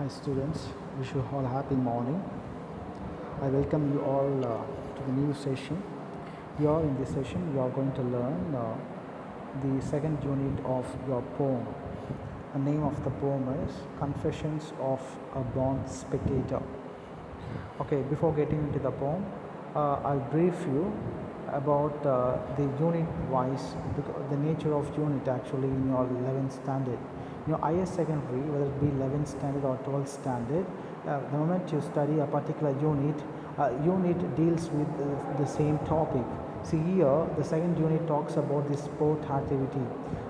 Hi students, wish you all happy morning. I welcome you all to the new session. Here in this session, you are going to learn the second unit of your poem. The name of the poem is Confessions of a Born Spectator. Okay, before getting into the poem, I'll brief you about the unit wise, the nature of unit actually in your 11th standard. In your higher secondary, whether it be 11th standard or 12th standard, the moment you study a particular unit deals with the same topic. See here, the second unit talks about the sport activity.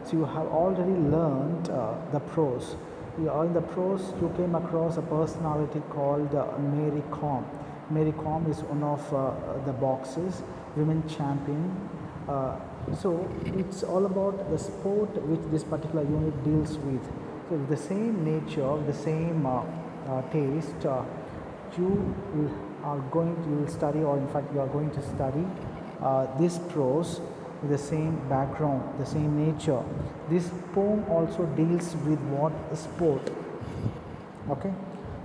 So you have already learned the prose. In the prose, you came across a personality called Mary Kom. Mary Kom is one of the boxers, women champion. So it's all about the sport which this particular unit deals with. So the same nature, the same taste, you will study, or in fact you are going to study this prose with the same background, the same nature. This poem also deals with what? Sport. Okay,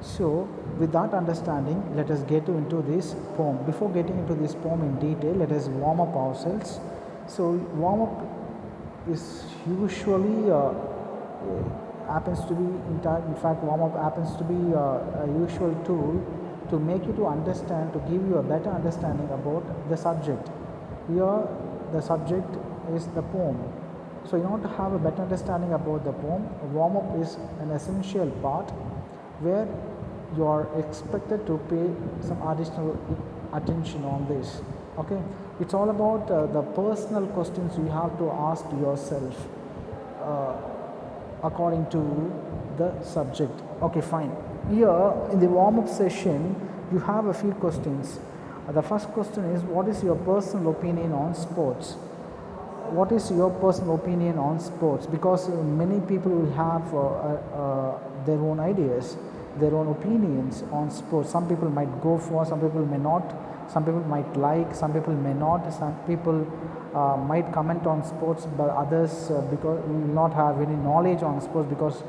so with that understanding, let us get into this poem. Before getting into this poem in detail, let us warm up ourselves. So warm up is usually happens to be in fact warm up happens to be a usual tool to make you to understand, to give you a better understanding about the subject. Here the subject is the poem. So in order to have a better understanding about the poem, warm up is an essential part where you are expected to pay some additional attention on this. Okay, it's all about the personal questions you have to ask yourself according to the subject. Okay, fine. Here in the warm-up session, you have a few questions. The first question is, what is your personal opinion on sports? What is your personal opinion on sports? Because many people will have their own ideas, their own opinions on sports. Some people might go for, some people may not. Some people might like, some people may not. Some people might comment on sports, but others because will not have any knowledge on sports because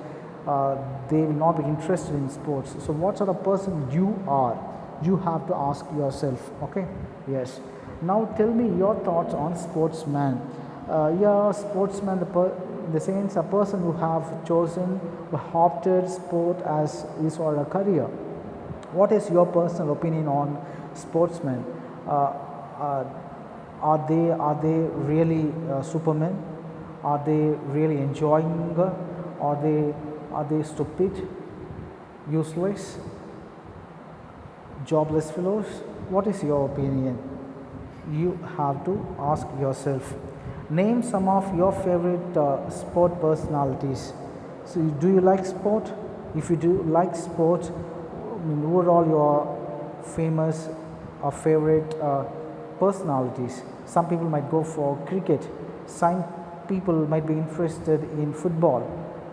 they will not be interested in sports. So what sort of person you are, you have to ask yourself. Okay, yes. Now tell me your thoughts on sportsman. Sportsman, the sense a person who have chosen, who opted sport as his or her career. What is your personal opinion on sportsmen? Are they really supermen? Are they really enjoying? Are they stupid, useless, jobless fellows? What is your opinion? You have to ask yourself. Name some of your favorite sport personalities. So do you like sport? If you do like sport, who are all your famous or favorite personalities? Some people might go for cricket. Some people might be interested in football.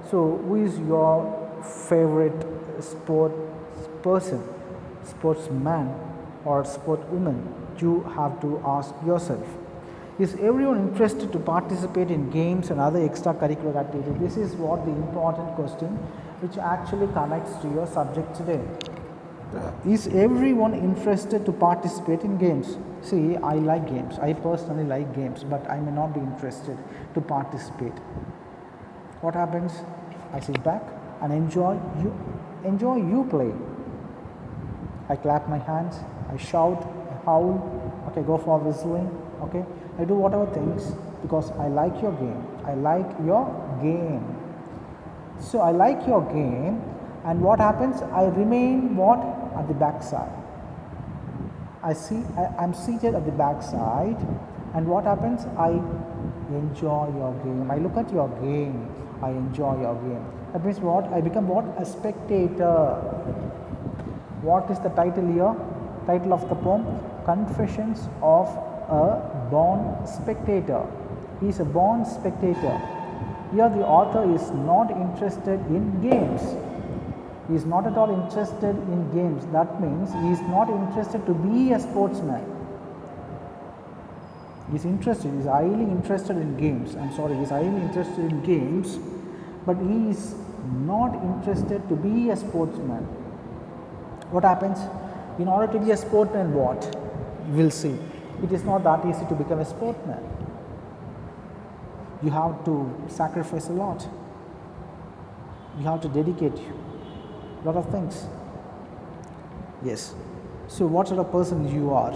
So who is your favorite sport person, sportsman or sportwoman? You have to ask yourself. Is everyone interested to participate in games and other extracurricular activities? This is what the important question which actually connects to your subject today. Is everyone interested to participate in games? See, I like games. I personally like games, but I may not be interested to participate. What happens? I sit back and enjoy you play. I clap my hands, I shout, I howl, okay, go for whistling, okay. I do whatever things because I like your game. I like your game. So I like your game, and what happens? I remain what? At the backside. I'm seated at the backside, and what happens? I enjoy your game. I look at your game. I enjoy your game. That means what? I become what? A spectator. What is the title here? Title of the poem? Confessions of a Born Spectator. He is a born spectator. Here the author is not interested in games. He is not at all interested in games. That means he is not interested to be a sportsman. He is highly interested in games. He is highly interested in games, but he is not interested to be a sportsman, what happens? In order to be a sportsman, what? We'll see. It is not that easy to become a sportsman. You have to sacrifice a lot. You have to dedicate a lot of things. Yes. So what sort of person you are?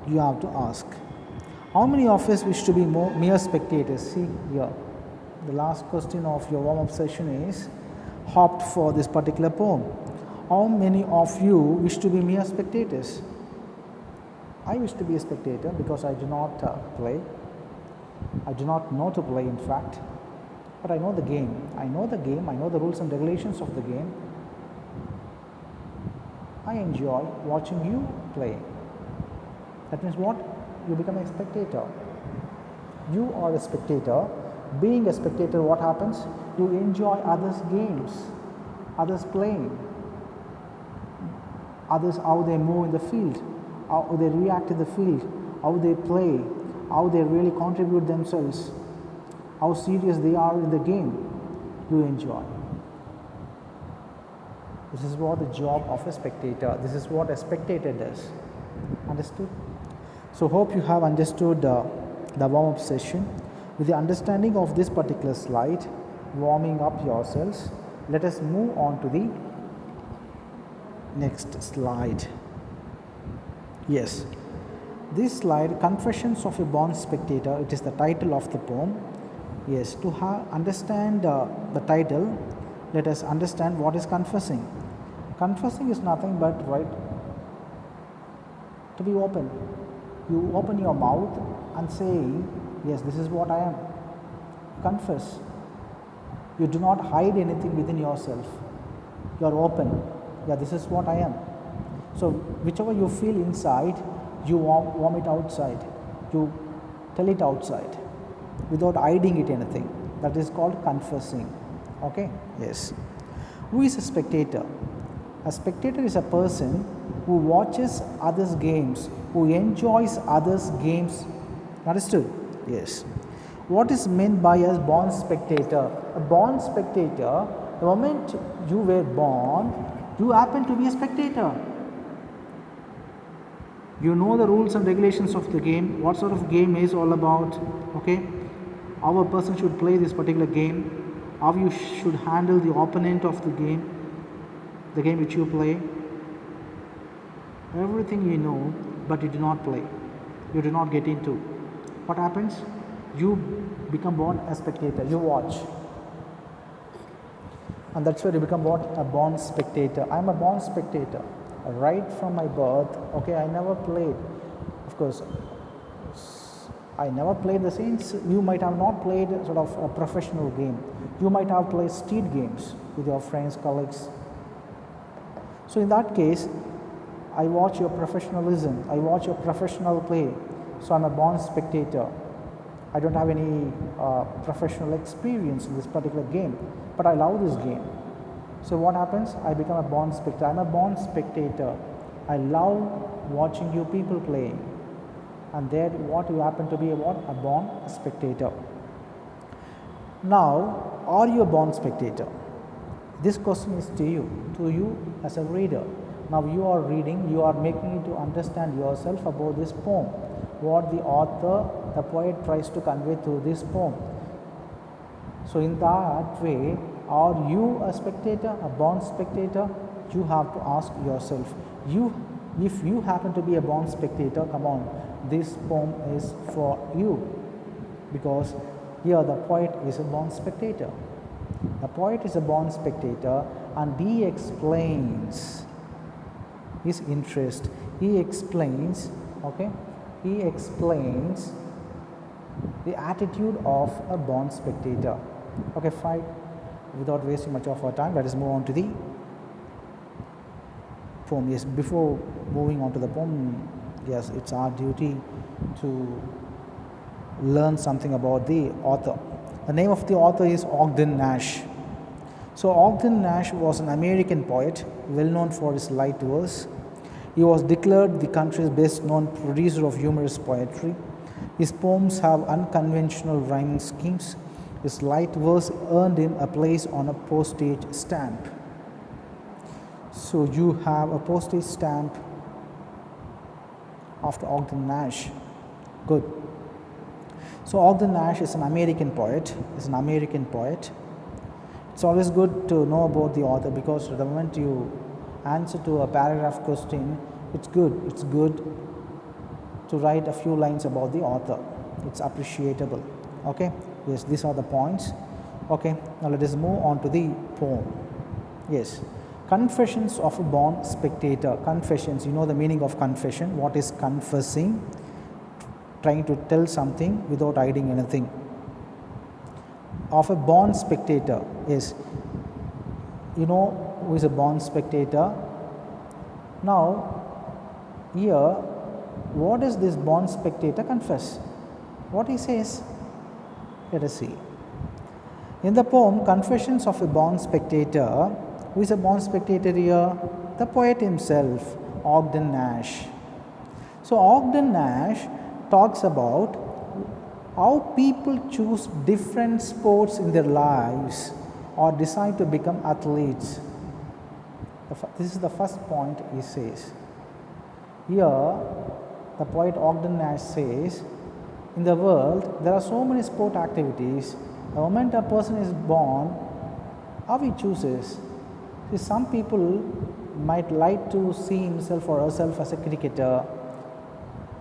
You have to ask. How many of us wish to be mere spectators? See here. The last question of your warm-up session is opt for this particular poem. How many of you wish to be mere spectators? I wish to be a spectator because I do not play. I do not know to play, in fact. But I know the game. I know the game. I know the rules and regulations of the game. I enjoy watching you play. That means what? You become a spectator. You are a spectator. Being a spectator, what happens? You enjoy others' games, others playing, others how they move in the field, how they react in the field, how they play, how they really contribute themselves, how serious they are in the game. You enjoy. This is what the job of a spectator. This is what a spectator does. Understood? So hope you have understood the warm-up session. With the understanding of this particular slide, warming up yourselves, let us move on to the next slide. Yes, this slide, Confessions of a Born Spectator, it is the title of the poem. Yes, to understand the title, let us understand what is confessing. Confessing is nothing but, right, to be open. You open your mouth and say, yes, this is what I am. Confess. You do not hide anything within yourself. You are open. Yeah, this is what I am. So whichever you feel inside, you warm it outside. You tell it outside without hiding it anything. That is called confessing. Okay? Yes. Who is a spectator? A spectator is a person who watches others' games, who enjoys others' games. Understood? Yes. What is meant by a born spectator? A born spectator, the moment you were born, you happen to be a spectator. You know the rules and regulations of the game, what sort of game is all about, okay? How a person should play this particular game, how you should handle the opponent of the game which you play. Everything you know, but you do not play. You do not get into. What happens? You become born a spectator. You watch. And that's where you become what? A born spectator. I'm a born spectator. Right from my birth, okay, I never played. Of course, I never played the Saints. You might have not played sort of a professional game. You might have played street games with your friends, colleagues. So in that case, I watch your professionalism. I watch your professional play. So I'm a born spectator. I don't have any professional experience in this particular game, but I love this game. So what happens? I become a born spectator. I'm a born spectator. I love watching you people playing. And then what you happen to be what? A born spectator. Now, are you a born spectator? This question is to you as a reader. Now you are reading, you are making it to understand yourself about this poem. What the author, the poet tries to convey through this poem. So in that way, are you a spectator, a born spectator? You have to ask yourself. If you happen to be a born spectator, come on, this poem is for you. Because here the poet is a born spectator. The poet is a born spectator and he explains his interest. He explains, okay? He explains the attitude of a born spectator. Okay, fine. Without wasting much of our time, let us move on to the poem. Yes, before moving on to the poem, yes, it's our duty to learn something about the author. The name of the author is Ogden Nash. So Ogden Nash was an American poet, well known for his light verse. He was declared the country's best known producer of humorous poetry. His poems have unconventional rhyming schemes, His light verse earned him a place on a postage stamp. So you have a postage stamp after Ogden Nash. Good. So Ogden Nash is an American poet. It's always good to know about the author, because the moment you answer to a paragraph question, it's good to write a few lines about the author. It's appreciable. Okay, yes, these are the points. Okay, now let us move on to the poem. Yes, Confessions of a Born Spectator. Confessions, you know the meaning of confession. What is confessing? Trying to tell something without hiding anything. Of a born spectator. Yes, you know who is a born spectator. Now here, what does this born spectator confess? What he says? Let us see. In the poem Confessions of a Born Spectator, who is a born spectator here? The poet himself, Ogden Nash. So Ogden Nash talks about how people choose different sports in their lives or decide to become athletes. This is the first point he says. Here, the poet Ogden Nash says, in the world, there are so many sport activities. The moment a person is born, how he chooses. See, some people might like to see himself or herself as a cricketer,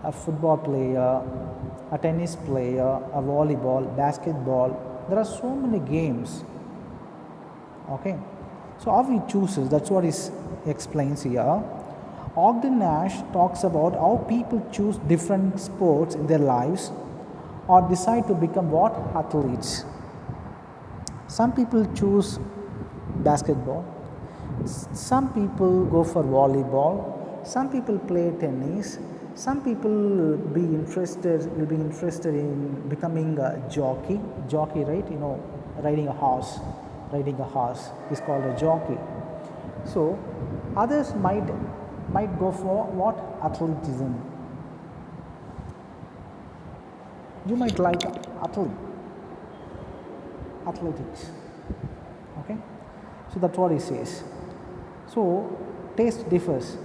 a football player, a tennis player, a volleyball, basketball. There are so many games. Okay, so how he chooses, that's what he explains here. Ogden Nash talks about how people choose different sports in their lives or decide to become what? Athletes. Some people choose basketball, some people go for volleyball, some people play tennis, some people will be interested in becoming a jockey, right? You know, riding a horse is called a jockey. So others might go for what? Athleticism. You might like athletics. Okay, so that's what he says. So taste differs.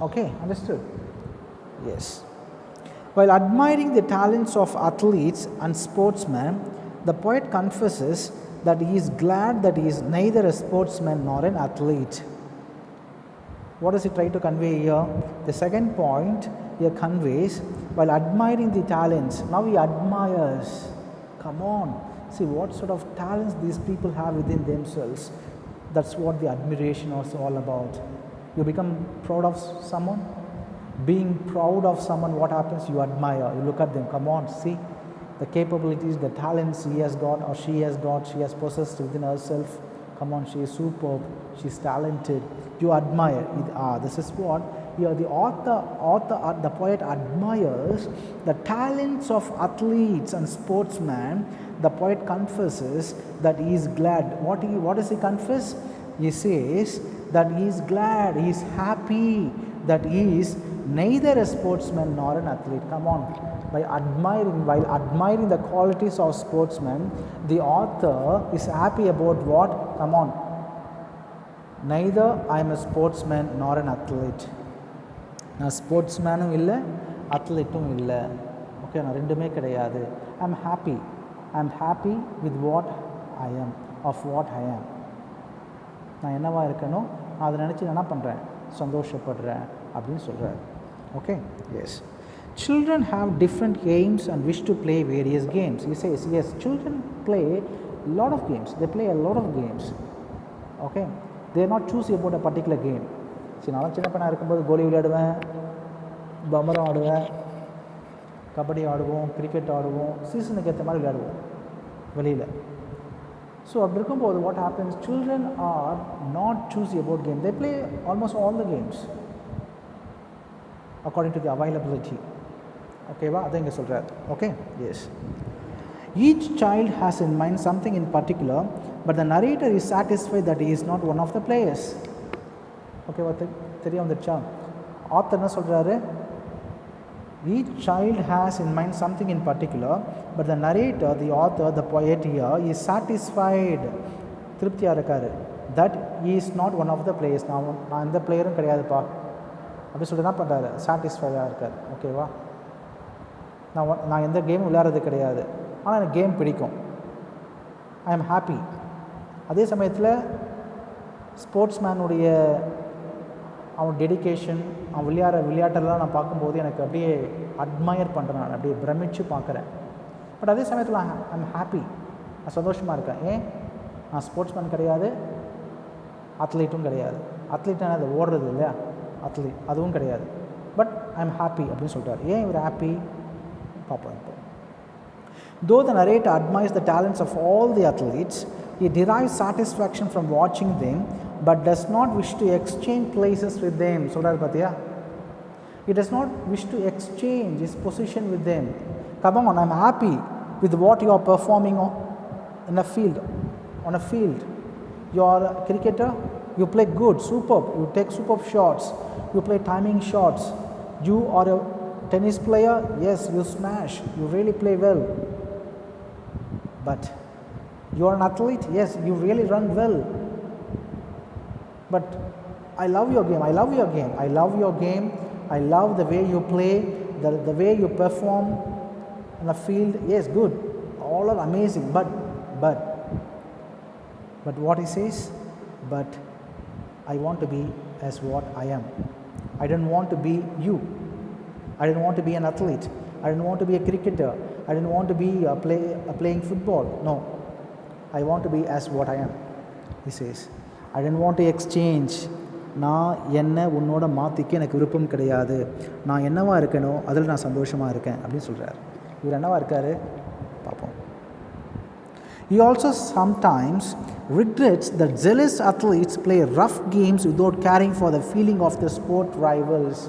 Okay, understood? Yes. While admiring the talents of athletes and sportsmen, the poet confesses that he is glad that he is neither a sportsman nor an athlete. What does he try to convey here? The second point here conveys, while admiring the talents, now he admires. Come on, see what sort of talents these people have within themselves. That's what the admiration is all about. You become proud of someone. Being proud of someone, what happens? You admire. You look at them. Come on, see the capabilities, the talents he has got or she has got, she has possessed within herself. Come on, she is superb. She is talented. You admire. This is what here the the poet admires the talents of athletes and sportsmen. The poet confesses that he is glad. What does he confess? He says that he is glad, he is happy that he is neither a sportsman nor an athlete. Come on, while admiring the qualities of sportsmen, the author is happy about what? Come on, neither I am a sportsman nor an athlete. நான் ஸ்போர்ட்ஸ்மேனும் இல்லை அத்லெட்டும் இல்லை. Okay, நான் ரெண்டுமே கிடையாது. I am happy with what I am, of what I am. நான் என்னவா இருக்கணும், நான் அதை நினச்சி என்ன பண்ணுறேன், சந்தோஷப்படுறேன் அப்படின்னு சொல்கிறார். Okay, yes. Children have different aims and wish to play various games. He says, yes, children play a lot of games. They play a lot of games. Okay, they are not choosy about a particular game. சரி, நான் சின்ன பையனாக இருக்கும்போது கோலி விளையாடுவேன், பம்பரம் ஆடுவேன், கபடி ஆடுவோம், cricket ஆடுவோம், சீசனுக்கு ஏற்ற மாதிரி விளையாடுவோம் வெளியில். ஸோ அப்படி இருக்கும்போது what happens, children are not choosy about game. They play almost all the games according to the availability. ஓகேவா, அதை இங்கே சொல்கிறார். Okay, yes. Each child has in mind something in particular, but the narrator is satisfied that he is not one of the players. ஓகேவா, தெரிய வந்துடுச்சா? Author என்ன சொல்கிறாரு? Each child has in mind something in particular, but the narrator, the author, the poet here is satisfied. திருப்தியா இருக்காரு. That he is not one of the players. நான் எந்த பிளேயரும் கிடையாதுப்பா அப்படி சொல்லிட்டு என்ன பண்ணுறாரு, சாட்டிஸ்ஃபைடாக இருக்கார். ஓகேவா, நான் எந்த கேமும் விளையாடுறது கிடையாது, ஆனால் எனக்கு கேம் பிடிக்கும், ஐ எம் ஹாப்பி. அதே சமயத்தில் ஸ்போர்ட்ஸ்மேனுடைய அவன் டெடிக்கேஷன், அவன் விளையாட்டெல்லாம் நான் பார்க்கும்போது எனக்கு அப்படியே அட்மையர் பண்ணுறேன், நான் அப்படியே பிரமிச்சு பார்க்குறேன். பட் அதே சமயத்தில் ஐ எம் ஹாப்பி, நான் சந்தோஷமாக இருக்கேன். ஏன், நான் ஸ்போர்ட்ஸ்மேன் கிடையாது, அத்லீட்டும் கிடையாது. அத்லீட்னா அது ஓடுறது இல்லையா, அத்லீட் அதுவும் கிடையாது. பட் ஐ எம் ஹாப்பி அப்படின்னு சொல்கிறார். ஏன் இவர் ஹாப்பி பார்ப்போம் இப்போ. Though the narrator admires the talents of all the athletes, he derives satisfaction from watching them, but does not wish to exchange places with them. சொல்கிறார் பார்த்தியா, he does not wish to exchange his position with them. Come on, I am happy with what you are performing in a field, on a field. You are a cricketer, you play good, superb, you take superb shots, you play timing shots. You are a tennis player, yes, you smash, you really play well. But you are an athlete, yes, you really run well. But I love your game, I love your game, I love your game, I love the way you play, the way you perform in the field. Yes, good, all are amazing. But what he says, but I want to be as what I am. I don't want to be you. I don't want to be an athlete. I don't want to be a cricketer. I don't want to be playing football. No, I want to be as what I am, he says. I don't want to exchange. நான் என்ன உன்னோட மாற்றிக்க எனக்கு விருப்பம் கிடையாது, நான் என்னவா இருக்கனோ அதில் நான் சந்தோஷமாக இருக்கேன் அப்படின்னு சொல்கிறார். இவர் என்னவா இருக்கார் பார்ப்போம். He also sometimes regrets that zealous athletes play rough games without caring for the feeling of the sport rivals.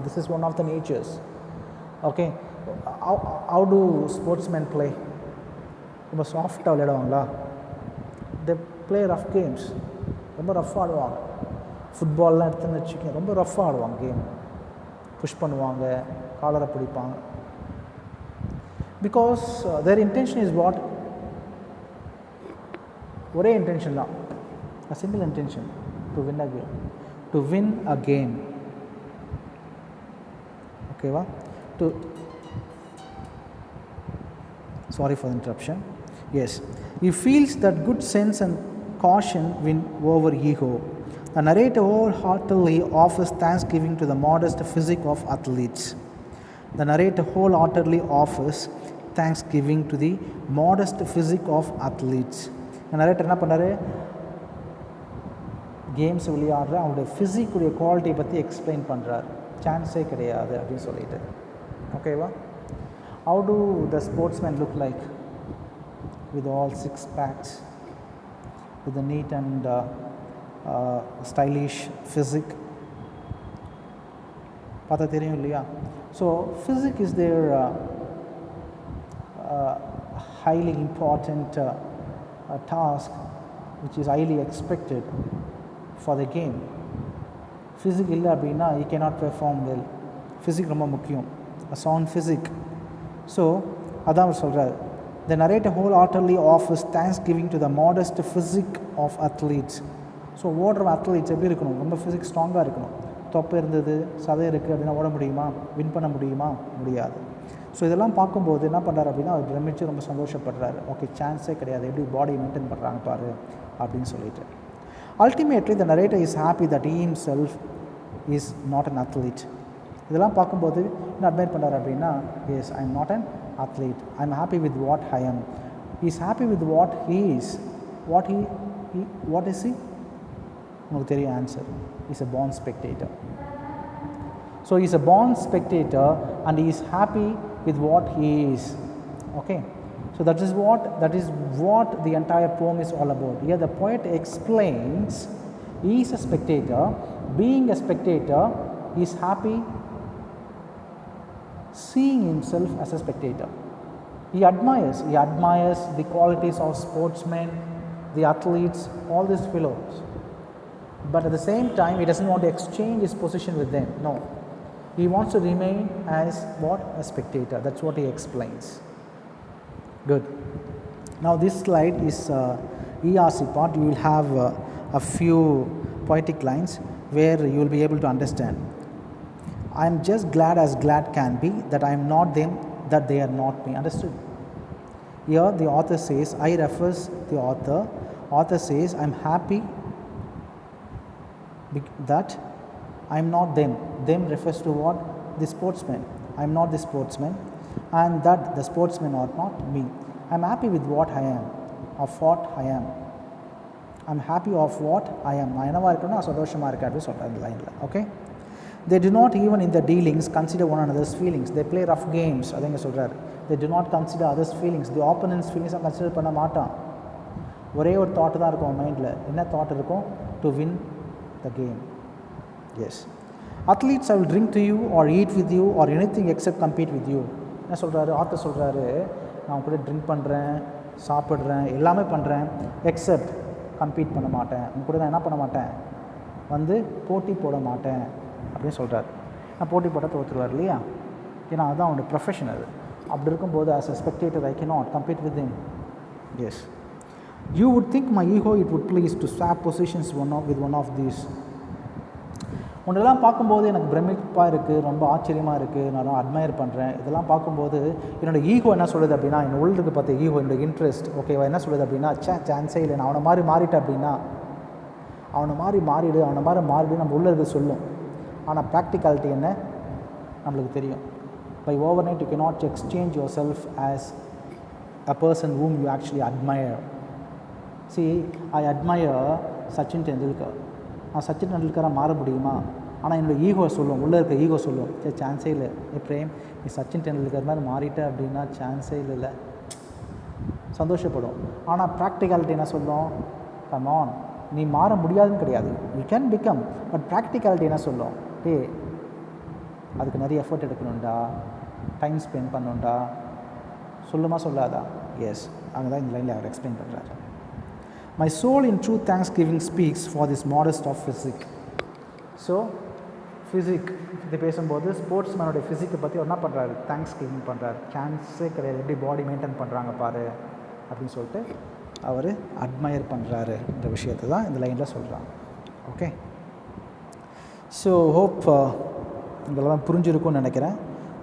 This is one of the natures. Okay, how do sportsmen play? ரொம்ப சாஃப்டாக விளையாடுவாங்களா? they play rough games. ரொம்ப ரஃப்பாக ஆடுவாங்க. ஃபுட்பால்லாம் எடுத்துன்னு வச்சுக்கோங்க, ரொம்ப ரஃப்பாக ஆடுவாங்க. கேம் புஷ் பண்ணுவாங்க, காலரை பிடிப்பாங்க. Because their intention is what? ஒரே இன்டென்ஷன் தான், a single intention, to win a game, to win a game. ஓகேவா? Sorry for the interruption. Yes, he feels that good sense and caution win over ego. The narrator wholeheartedly offers thanksgiving to the modest physique of athletes. The narrator wholeheartedly offers thanksgiving to the modest physique of athletes. Narrator என்ன பண்ணுறாரு, games விளையாடுற அவனுடைய ஃபிசிக்குடைய குவாலிட்டியை பற்றி explain பண்ணுறாரு. சான்ஸே கிடையாது அப்படின்னு சொல்லிட்டு. ஓகேவா? How do the sportsmen look like? With all six packs, with a neat and stylish physique. பார்த்தா தெரியும் இல்லையா? So physique is their highly important task, which is highly expected for the game. Physique இல்லை அப்படின்னா you cannot perform well. Physique ரொம்ப முக்கியம், a sound physique. So அதான் அவர் சொல்கிறார். The narrator wholeheartedly offers thanksgiving to the modest physique of athletes. So ஓடுற athletes எப்படி இருக்கணும்? ரொம்ப physique ஸ்ட்ராங்காக இருக்கணும். தொப்பை இருந்தது, சதை இருக்குது அப்படின்னா ஓட முடியுமா? வின் பண்ண முடியுமா? முடியாது. ஸோ இதெல்லாம் பார்க்கும்போது என்ன பண்ணுறாரு அப்படின்னா அவர் பிரமிச்சு ரொம்ப சந்தோஷப்படுறாரு. ஓகே, சான்ஸே கிடையாது, எப்படி பாடி மெயின்டைன் பண்ணுறாங்க பாரு அப்படின்னு சொல்லிட்டு. Ultimately the narrator is happy that he himself is not an athlete. இதெல்லாம் பார்க்கும்போது என்ன அட்மைர் பண்ணுறாரு அப்படின்னா, yes, I am not an athlete, I am happy with what I am. He is happy with what he is. What is he? உங்களுக்கு தெரியும் answer. He is a born spectator. So he is a born spectator and he is happy with what he is. Okay, so that is what the entire poem is all about. Here the poet explains he is a spectator. Being a spectator, he is happy seeing himself as a spectator. He admires the qualities of sportsmen, the athletes, all these fellows. But at the same time, he doesn't want to exchange his position with them. No, He wants to remain as what? A spectator. That's what he explains. Good. Now this slide is ERC part. You will have a few poetic lines where you will be able to understand. I am just glad as glad can be that I am not them, that they are not me. Understood? Here the author says, I refers the author. Author says, I am happy that I am not them. Them refers to what? The sportsman. I am not the sportsman, and that the sportsmen are not me. I am happy with what I am, of what I am. I am happy of what I am. நான் என்னவா இருக்கணும் நான் சந்தோஷமாக இருக்கேன் அப்படின்னு சொல்கிறேன் இந்த லைனில். Okay. They do not even in their dealings consider one another's feelings. They play rough games. அதை இங்கே சொல்கிறார். They do not consider others' feelings. The opponent's feelings consider பண்ண மாட்டான். ஒரே ஒரு தாட் தான் இருக்கும் மைண்டில். என்ன தாட் இருக்கும்? To win the game. Yes. Athletes, I will drink to you or eat with you or anything except compete with you. என்ன சொல்கிறாரு? ஆத்தர் சொல்கிறாரு, நான் கூட ட்ரிங்க் பண்ணுறேன், சாப்பிட்றேன், எல்லாமே பண்ணுறேன், எக்ஸப்ட் கம்பீட் பண்ண மாட்டேன். உங்க கூட நான் என்ன பண்ண மாட்டேன்? வந்து போட்டி போட மாட்டேன் அப்படின்னு சொல்கிறார். நான் போட்டி போட்டால் தோற்றுருவார் இல்லையா? ஏன்னா அதுதான் அவனோட ப்ரொஃபஷன். அது அப்படி இருக்கும்போது as a spectator I cannot compete with him. Yes. You would think my ego it would please to swap positions with one of these. உன்னெல்லாம் பார்க்கும்போது எனக்கு பிரமிப்பாக இருக்குது, ரொம்ப ஆச்சரியமாக இருக்குது, நான் அட்மையர் பண்ணுறேன். இதெல்லாம் பார்க்கும்போது என்னோடய ஈகோ என்ன சொல்லுது அப்படின்னா, என் உள்ளுக்கு பார்த்த ஈகோ, என்னோடய இன்ட்ரெஸ்ட் ஓகேவா என்ன சொல்லுது அப்படின்னா, சான்ஸே இல்லை, நான் அவனை மாதிரி மாறிட்டேன் அப்படின்னா, அவனை மாதிரி மாறிடு நம்ம உள்ள இருக்க சொல்லும். ஆனால் ப்ராக்டிகாலிட்டி என்ன நம்மளுக்கு தெரியும். By overnight you cannot exchange yourself as a person whom you actually admire. See, I admire Sachin Tendulkar. நான் சச்சின் டெண்டுல்கராக மாற முடியுமா? ஆனால் என்னோடய ஈகோ சொல்லும், உள்ளே இருக்க ஈகோ சொல்லும், சரி சான்ஸே இல்லை, நீ பிரேம் நீ சச்சின் டெண்டுல்கர் மாதிரி மாறிட்ட அப்படின்னா சான்ஸே இல்லை, சந்தோஷப்படும். ஆனால் ப்ராக்டிகாலிட்டி என்ன சொல்லும்? கம் ஆன், நீ மாற முடியாதுன்னு கிடையாது, you can become. But practicality என்ன சொல்லும்? அதுக்கு நிறைய எஃபர்ட் எடுக்கணும்டா, டைம் ஸ்பெண்ட் பண்ணணும்டா, சொல்லுமா சொல்லாதா? எஸ், அங்கே தான் இந்த லைனில் அவர் எக்ஸ்பிளைன் பண்ணுறாரு. My soul in true thanksgiving speaks for this modest of physique. So physique இது பேசும்போது ஸ்போர்ட்ஸ்மேனோட ஃபிசிக்கை பற்றி என்ன பண்ணுறாரு? தேங்க்ஸ் கிவிங் பண்ணுறாரு. சான்ஸே கிடையாது, எப்படி பாடி மெயின்டைன் பண்ணுறாங்க பாரு அப்படின்னு சொல்லிட்டு அவர் அட்மையர் பண்ணுறாரு. இந்த விஷயத்தை தான் இந்த லைனில் சொல்கிறாங்க. ஓகே. ஸோ ஹோப் இதெல்லாம் புரிஞ்சிருக்கும்னு நினைக்கிறேன்.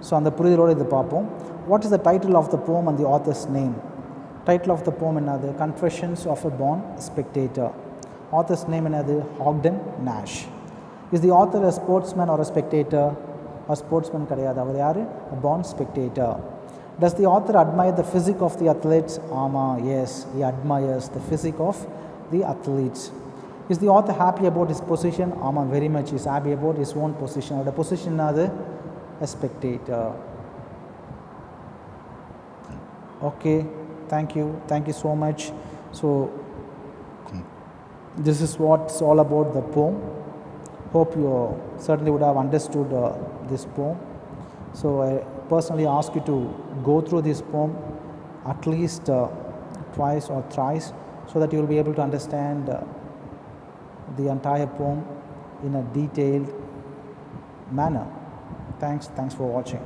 ஸோ அந்த புரிதலோடு இது பார்ப்போம். What is the title of the poem and the author's name? Title of the poem என்னது? Confessions of a born spectator. Author's name என்னது? Ogden Nash. Is the author a sportsman or a spectator? ஒரு sportsman கிடையாது. அவர் யார்? A born spectator. Does the author admire the physique of the athletes? Yes, he admires the physique of the athletes. Is the author happy about his position? Very much. He is happy about his own position. The position is a spectator. Okay, thank you so much. So this is what's all about the poem. Hope you certainly would have understood this poem. So I personally ask you to go through this poem at least twice or thrice so that you will be able to understand the entire poem in a detailed manner. Thanks for watching.